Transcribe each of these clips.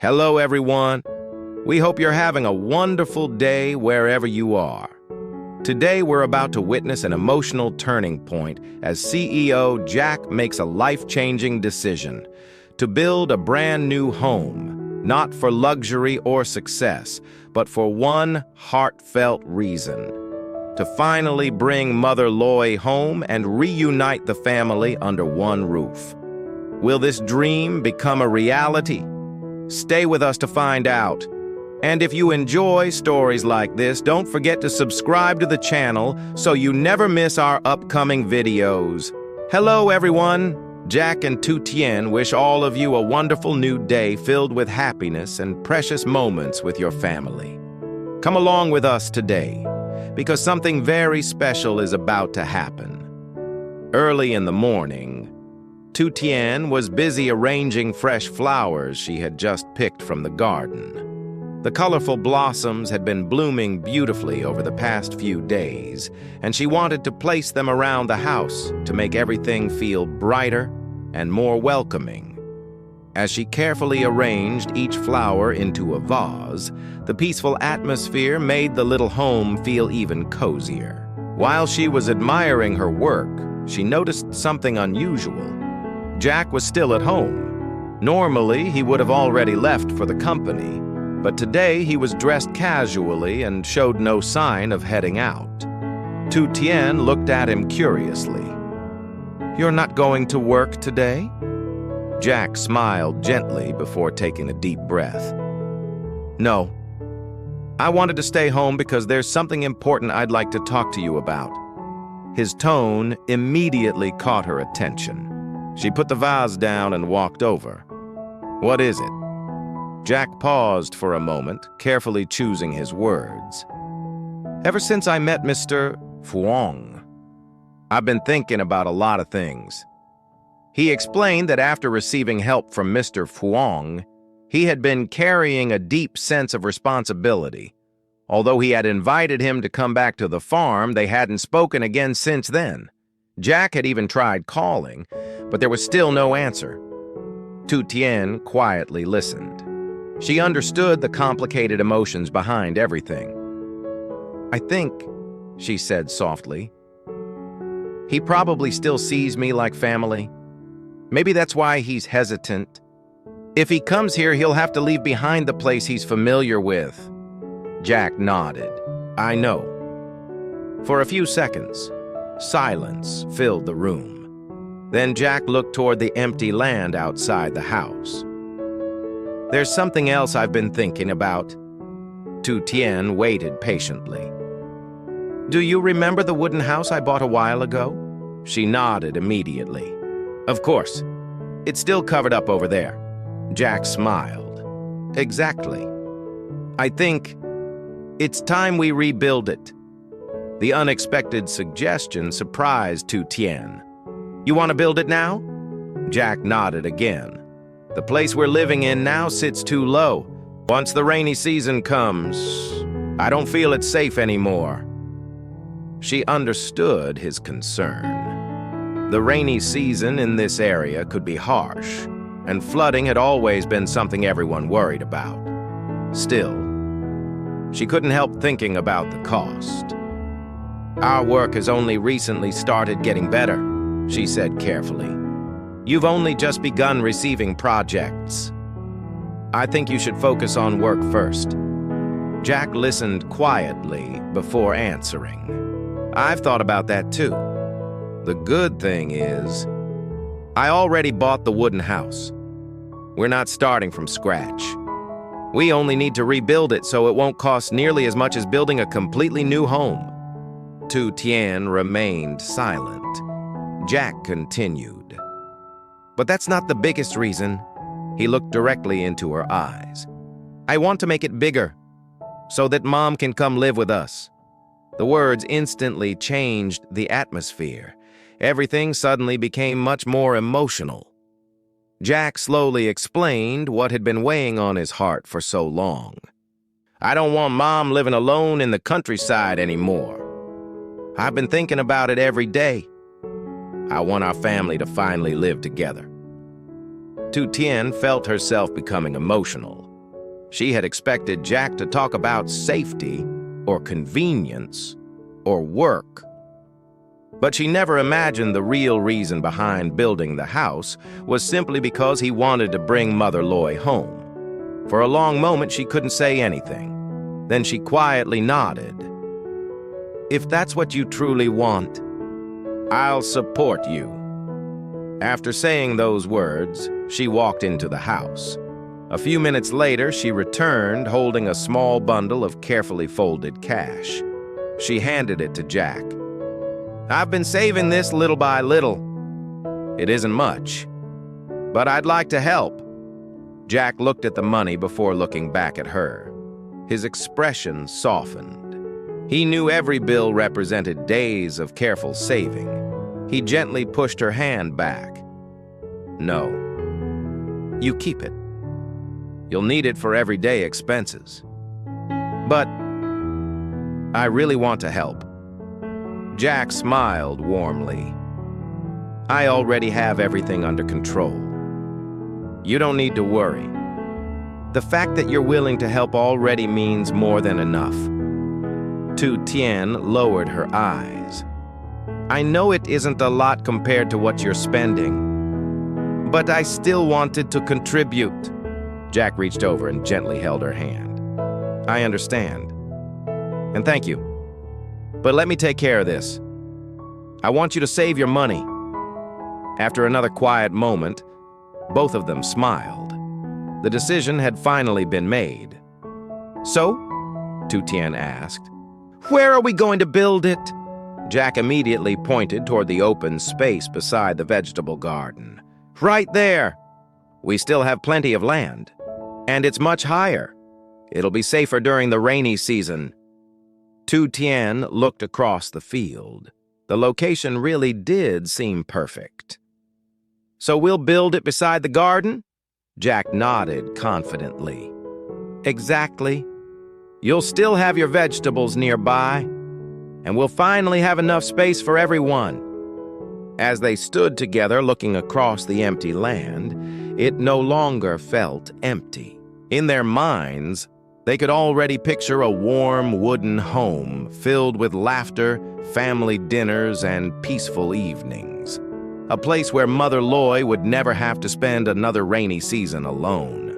Hello, everyone. We hope you're having a wonderful day wherever you are. Today, we're about to witness an emotional turning point as CEO Jack makes a life-changing decision to build a brand new home, not for luxury or success, but for one heartfelt reason: to finally bring Mother Loy home and reunite the family under one roof. Will this dream become a reality? Stay with us to find out. And if you enjoy stories like this, don't forget to subscribe to the channel so you never miss our upcoming videos. Hello, everyone. Jack and Tu Tien wish all of you a wonderful new day filled with happiness and precious moments with your family. Come along with us today, because something very special is about to happen. Early in the morning, Tu Tien was busy arranging fresh flowers she had just picked from the garden. The colorful blossoms had been blooming beautifully over the past few days, and she wanted to place them around the house to make everything feel brighter and more welcoming. As she carefully arranged each flower into a vase, the peaceful atmosphere made the little home feel even cozier. While she was admiring her work, she noticed something unusual. Jack was still at home. Normally, he would have already left for the company, but today he was dressed casually and showed no sign of heading out. Tu Tien looked at him curiously. "You're not going to work today?" Jack smiled gently before taking a deep breath. "No. I wanted to stay home because there's something important I'd like to talk to you about." His tone immediately caught her attention. She put the vase down and walked over. "What is it?" Jack paused for a moment, carefully choosing his words. "Ever since I met Mr. Phuong, I've been thinking about a lot of things." He explained that after receiving help from Mr. Phuong, he had been carrying a deep sense of responsibility. Although he had invited him to come back to the farm, they hadn't spoken again since then. Jack had even tried calling, but there was still no answer. Tu Tien quietly listened. She understood the complicated emotions behind everything. "I think," she said softly, "he probably still sees me like family. Maybe that's why he's hesitant. If he comes here, he'll have to leave behind the place he's familiar with." Jack nodded. "I know." For a few seconds, silence filled the room. Then Jack looked toward the empty land outside the house. "There's something else I've been thinking about." Tu Tien waited patiently. "Do you remember the wooden house I bought a while ago?" She nodded immediately. "Of course. It's still covered up over there." Jack smiled. "Exactly. I think it's time we rebuild it." The unexpected suggestion surprised Tu Tien. "You want to build it now?" Jack nodded again. "The place we're living in now sits too low. Once the rainy season comes, I don't feel it's safe anymore." She understood his concern. The rainy season in this area could be harsh, and flooding had always been something everyone worried about. Still, she couldn't help thinking about the cost. "Our work has only recently started getting better," she said carefully. "You've only just begun receiving projects. I think you should focus on work first." Jack listened quietly before answering. "I've thought about that too. The good thing is, I already bought the wooden house. We're not starting from scratch. We only need to rebuild it so it won't cost nearly as much as building a completely new home." Tu Tien remained silent. Jack continued. "But that's not the biggest reason." He looked directly into her eyes. "I want to make it bigger, so that Mom can come live with us." The words instantly changed the atmosphere. Everything suddenly became much more emotional. Jack slowly explained what had been weighing on his heart for so long. "I don't want Mom living alone in the countryside anymore. I've been thinking about it every day. I want our family to finally live together." Tu Tien felt herself becoming emotional. She had expected Jack to talk about safety, or convenience, or work. But she never imagined the real reason behind building the house was simply because he wanted to bring Mother Loy home. For a long moment, she couldn't say anything. Then she quietly nodded. "If that's what you truly want, I'll support you." After saying those words, she walked into the house. A few minutes later, she returned holding a small bundle of carefully folded cash. She handed it to Jack. "I've been saving this little by little. It isn't much, but I'd like to help." Jack looked at the money before looking back at her. His expression softened. He knew every bill represented days of careful saving. He gently pushed her hand back. "No. You keep it. You'll need it for everyday expenses." "But I really want to help." Jack smiled warmly. "I already have everything under control. You don't need to worry. The fact that you're willing to help already means more than enough." Tu Tien lowered her eyes. "I know it isn't a lot compared to what you're spending, but I still wanted to contribute." Jack reached over and gently held her hand. "I understand. And thank you. But let me take care of this. I want you to save your money." After another quiet moment, both of them smiled. The decision had finally been made. "So?" Tu Tien asked. "Where are we going to build it?" Jack immediately pointed toward the open space beside the vegetable garden. "Right there. We still have plenty of land. And it's much higher. It'll be safer during the rainy season." Tu Tien looked across the field. The location really did seem perfect. "So we'll build it beside the garden?" Jack nodded confidently. "Exactly. You'll still have your vegetables nearby, and we'll finally have enough space for everyone." As they stood together looking across the empty land, it no longer felt empty. In their minds, they could already picture a warm wooden home filled with laughter, family dinners, and peaceful evenings. A place where Mother Loy would never have to spend another rainy season alone.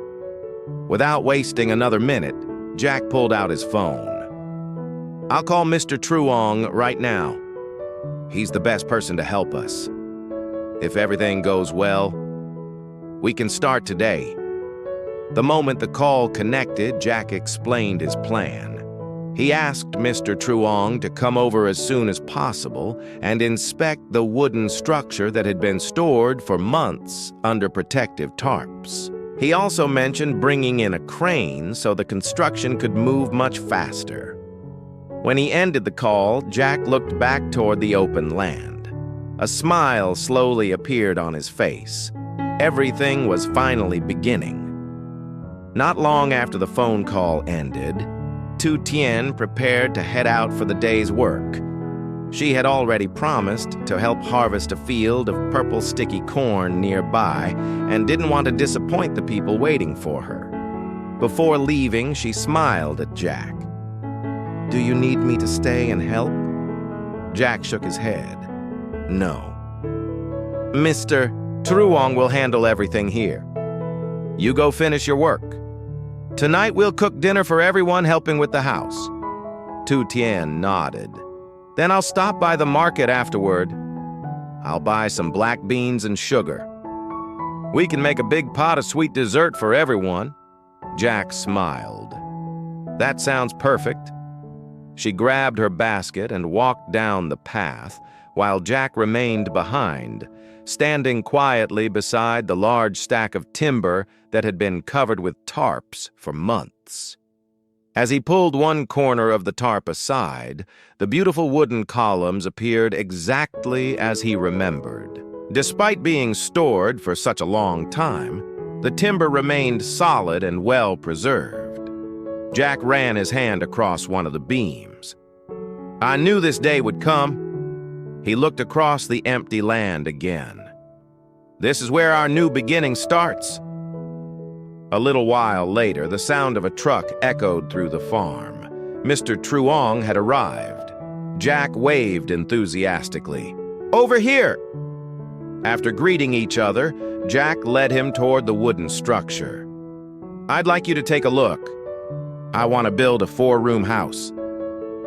Without wasting another minute, Jack pulled out his phone. "I'll call Mr. Truong right now. He's the best person to help us. If everything goes well, we can start today." The moment the call connected, Jack explained his plan. He asked Mr. Truong to come over as soon as possible and inspect the wooden structure that had been stored for months under protective tarps. He also mentioned bringing in a crane so the construction could move much faster. When he ended the call, Jack looked back toward the open land. A smile slowly appeared on his face. Everything was finally beginning. Not long after the phone call ended, Tu Tien prepared to head out for the day's work. She had already promised to help harvest a field of purple sticky corn nearby and didn't want to disappoint the people waiting for her. Before leaving, she smiled at Jack. "Do you need me to stay and help?" Jack shook his head. "No. Mr. Truong will handle everything here. You go finish your work. Tonight we'll cook dinner for everyone helping with the house." Tu Tien nodded. "Then I'll stop by the market afterward. I'll buy some black beans and sugar. We can make a big pot of sweet dessert for everyone." Jack smiled. "That sounds perfect." She grabbed her basket and walked down the path, while Jack remained behind, standing quietly beside the large stack of timber that had been covered with tarps for months. As he pulled one corner of the tarp aside, the beautiful wooden columns appeared exactly as he remembered. Despite being stored for such a long time, the timber remained solid and well preserved. Jack ran his hand across one of the beams. "I knew this day would come." He looked across the empty land again. "This is where our new beginning starts." A little while later, the sound of a truck echoed through the farm. Mr. Truong had arrived. Jack waved enthusiastically. "Over here!" After greeting each other, Jack led him toward the wooden structure. "I'd like you to take a look. I want to build a 4-room house.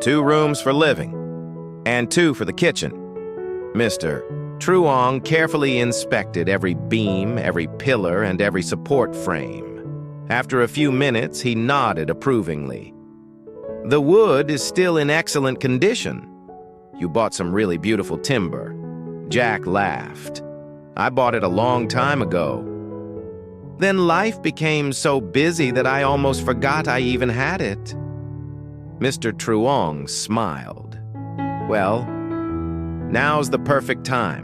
2 rooms for living, and 2 for the kitchen." Mr. Truong carefully inspected every beam, every pillar, and every support frame. After a few minutes, he nodded approvingly. "The wood is still in excellent condition. You bought some really beautiful timber." Jack laughed. "I bought it a long time ago. Then life became so busy that I almost forgot I even had it." Mr. Truong smiled. "Well, now's the perfect time."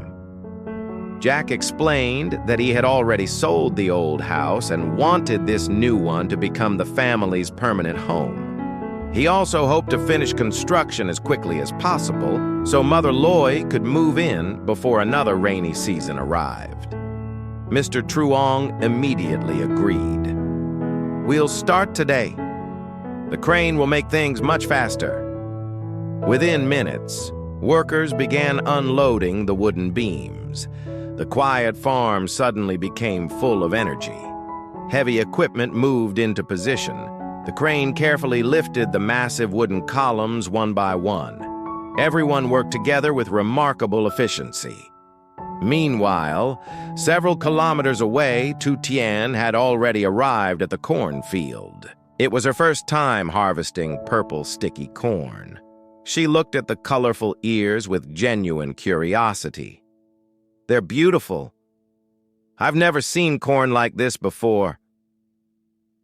Jack explained that he had already sold the old house and wanted this new one to become the family's permanent home. He also hoped to finish construction as quickly as possible so Mother Loy could move in before another rainy season arrived. Mr. Truong immediately agreed. "We'll start today. The crane will make things much faster." Within minutes, workers began unloading the wooden beams. The quiet farm suddenly became full of energy. Heavy equipment moved into position. The crane carefully lifted the massive wooden columns one by one. Everyone worked together with remarkable efficiency. Meanwhile, several kilometers away, Tu Tien had already arrived at the cornfield. It was her first time harvesting purple, sticky corn. She looked at the colorful ears with genuine curiosity. "They're beautiful. I've never seen corn like this before."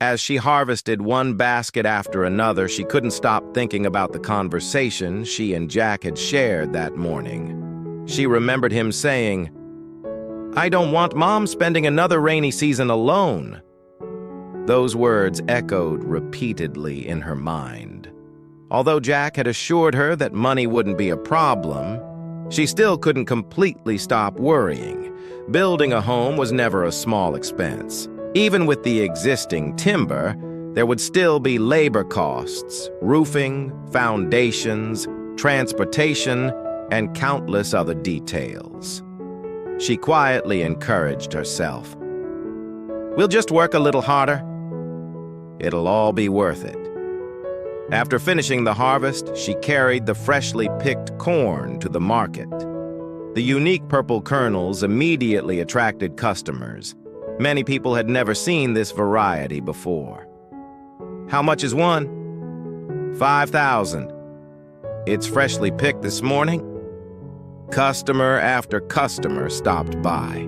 As she harvested one basket after another, she couldn't stop thinking about the conversation she and Jack had shared that morning. She remembered him saying, "I don't want Mom spending another rainy season alone." Those words echoed repeatedly in her mind. Although Jack had assured her that money wouldn't be a problem, she still couldn't completely stop worrying. Building a home was never a small expense. Even with the existing timber, there would still be labor costs, roofing, foundations, transportation, and countless other details. She quietly encouraged herself. "We'll just work a little harder. It'll all be worth it." After finishing the harvest, she carried the freshly picked corn to the market. The unique purple kernels immediately attracted customers. Many people had never seen this variety before. "How much is one?" "5,000. It's freshly picked this morning." Customer after customer stopped by.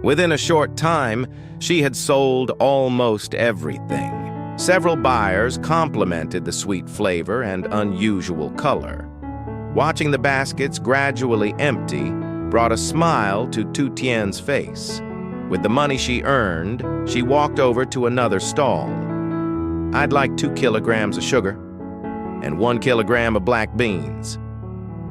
Within a short time, she had sold almost everything. Several buyers complimented the sweet flavor and unusual color. Watching the baskets gradually empty brought a smile to Tu Tien's face. With the money she earned, she walked over to another stall. "I'd like 2 kilograms of sugar and 1 kilogram of black beans."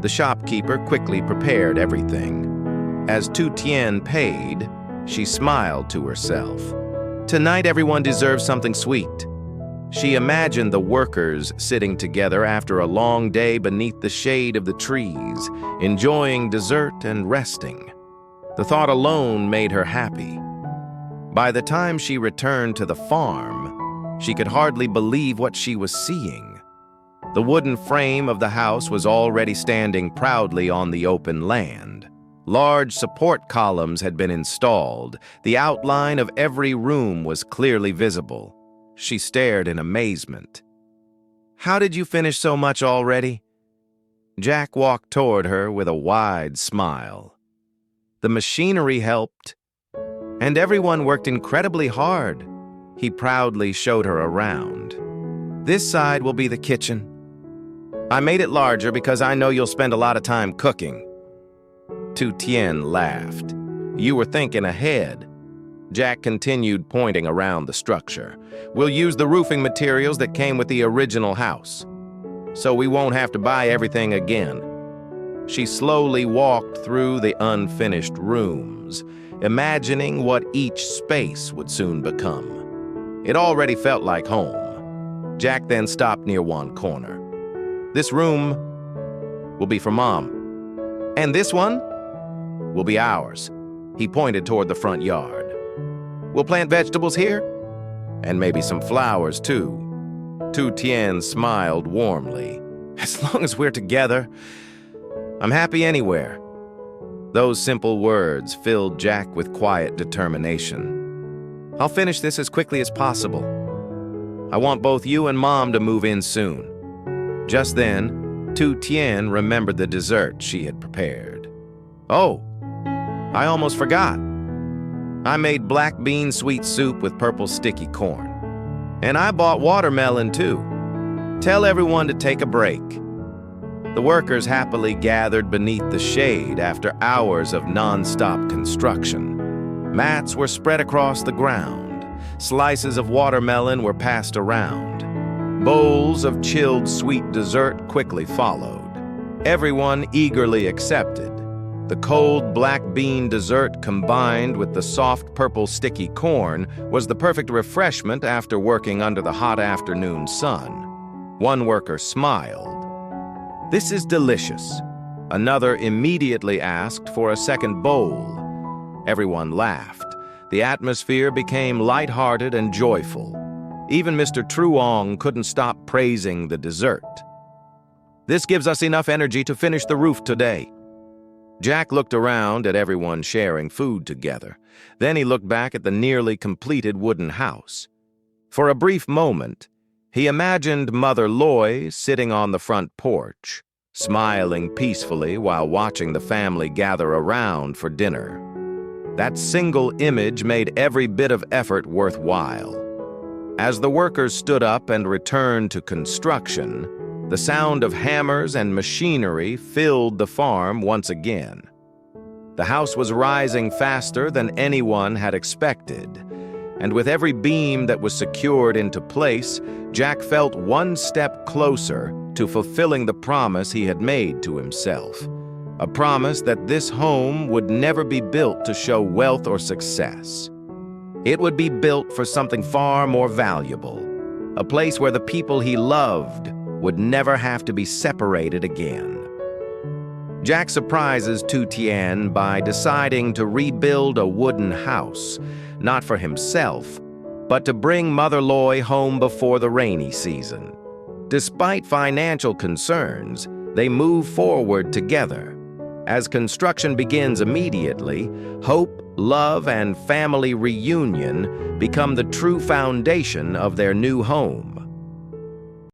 The shopkeeper quickly prepared everything. As Tu Tien paid, she smiled to herself. Tonight everyone deserves something sweet. She imagined the workers sitting together after a long day beneath the shade of the trees, enjoying dessert and resting. The thought alone made her happy. By the time she returned to the farm, she could hardly believe what she was seeing. The wooden frame of the house was already standing proudly on the open land. Large support columns had been installed. The outline of every room was clearly visible. She stared in amazement. "How did you finish so much already?" Jack walked toward her with a wide smile. "The machinery helped, and everyone worked incredibly hard." He proudly showed her around. "This side will be the kitchen. I made it larger because I know you'll spend a lot of time cooking." Tu Tien laughed. "You were thinking ahead." Jack continued pointing around the structure. "We'll use the roofing materials that came with the original house, so we won't have to buy everything again." She slowly walked through the unfinished rooms, imagining what each space would soon become. It already felt like home. Jack then stopped near one corner. This room will be for Mom. And this one will be ours. He pointed toward the front yard. We'll plant vegetables here, and maybe some flowers too. Tu Tien smiled warmly. As long as we're together, I'm happy anywhere. Those simple words filled Jack with quiet determination. I'll finish this as quickly as possible. I want both you and Mom to move in soon. Just then, Tu Tien remembered the dessert she had prepared. Oh, I almost forgot. I made black bean sweet soup with purple sticky corn. And I bought watermelon too. Tell everyone to take a break. The workers happily gathered beneath the shade after hours of non-stop construction. Mats were spread across the ground. Slices of watermelon were passed around. Bowls of chilled sweet dessert quickly followed. Everyone eagerly accepted. The cold black bean dessert combined with the soft purple sticky corn was the perfect refreshment after working under the hot afternoon sun. One worker smiled. "This is delicious." Another immediately asked for a second bowl. Everyone laughed. The atmosphere became lighthearted and joyful. Even Mr. Truong couldn't stop praising the dessert. "This gives us enough energy to finish the roof today." Jack looked around at everyone sharing food together. Then he looked back at the nearly completed wooden house. For a brief moment, he imagined Mother Loy sitting on the front porch, smiling peacefully while watching the family gather around for dinner. That single image made every bit of effort worthwhile. As the workers stood up and returned to construction, the sound of hammers and machinery filled the farm once again. The house was rising faster than anyone had expected, and with every beam that was secured into place, Jack felt one step closer to fulfilling the promise he had made to himself. A promise that this home would never be built to show wealth or success. It would be built for something far more valuable, a place where the people he loved would never have to be separated again. Jack surprises Tu Tien by deciding to rebuild a wooden house, not for himself, but to bring Mother Loy home before the rainy season. Despite financial concerns, they move forward together. As construction begins immediately, hope, love, and family reunion become the true foundation of their new home.